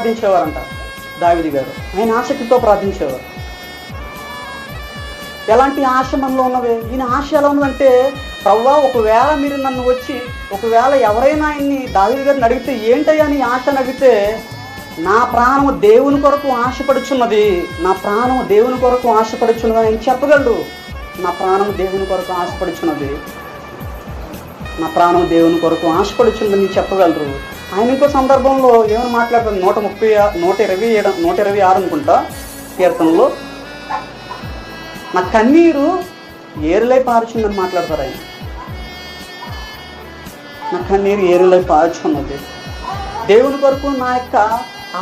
ప్రార్థించేవారంట దావీదు గారు. ఆయన ఆసక్తితో ప్రార్థించేవారు. ఎలాంటి ఆశ మనలో ఉన్నది? ఈయన ఆశ ఎలా ఉన్నదంటే, ప్రభువా ఒకవేళ మీరు నన్ను వచ్చి, ఒకవేళ ఎవరైనా ఆయన్ని దావీదు గారిని అడిగితే ఏంటయ్యా నీ ఆశ అని అడిగితే, నా ప్రాణము దేవుని కొరకు ఆశపడుచున్నది, నా ప్రాణము దేవుని కొరకు ఆశపడుచున్నది అని ఆయన చెప్పగలడు. నా ప్రాణము దేవుని కొరకు ఆశపడుచున్నది, నా ప్రాణం దేవుని కొరకు ఆశపడుచున్నదని చెప్పగలరు. ఆయన ఇంకో సందర్భంలో ఏమైనా మాట్లాడతారు, 126 అనుకుంటా కీర్తనలో, నా కన్నీరు ఏరులై పారుచుందని మాట్లాడతారు ఆయన. నా కన్నీరు ఏరులై పారుచున్నది. దేవుని కొరకు నా యొక్క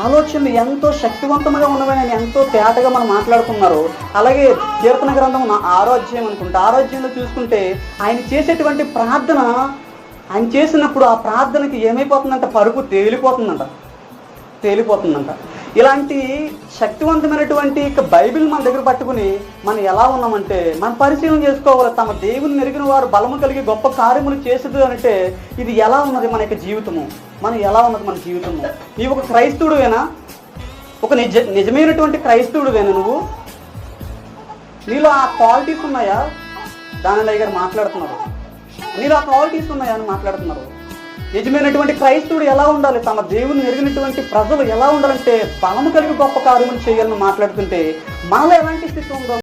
ఆలోచనలు ఎంతో శక్తివంతంగా ఉన్నవని ఆయన ఎంతో తేటగా మనం మాట్లాడుతున్నారు. అలాగే కీర్తన గ్రంథం 6వ అధ్యాయం అనుకుంటా, 6వ అధ్యాయంలో చూసుకుంటే ఆయన చేసేటువంటి ప్రార్థన, ఆయన చేసినప్పుడు ఆ ప్రార్థనకి ఏమైపోతుందంట, పరుపు తేలిపోతుందంట. ఇలాంటి శక్తివంతమైనటువంటి బైబిల్ మన దగ్గర పట్టుకుని మనం ఎలా ఉన్నామంటే, మనం పరిశీలన చేసుకోవాలి. తమ దేవుని ఎరిగిన వారు బలము కలిగి గొప్ప కార్యములు చేసేది అంటే ఇది ఎలా ఉన్నది మన యొక్క జీవితము, మనం ఎలా ఉన్నది మన జీవితము? నీవు ఒక క్రైస్తవుడువేనా? ఒక నిజమైనటువంటి క్రైస్తవుడువేనా నువ్వు? నీలో ఆ క్వాలిటీస్ ఉన్నాయా? దానిలయ్య గారు మాట్లాడుతున్నారు, నీలో ఆ క్వాలిటీస్ ఉన్నాయా అని మాట్లాడుతున్నారు. నిజమైనటువంటి క్రైస్తవుడు ఎలా ఉండాలి? తమ దేవుని ఎరిగినటువంటి ప్రజలు ఎలా ఉండాలంటే బలము కలిగి గొప్ప కార్యములు చేయాలని మాట్లాడుతుంటే మనలో ఎలాంటి స్థితి ఉందో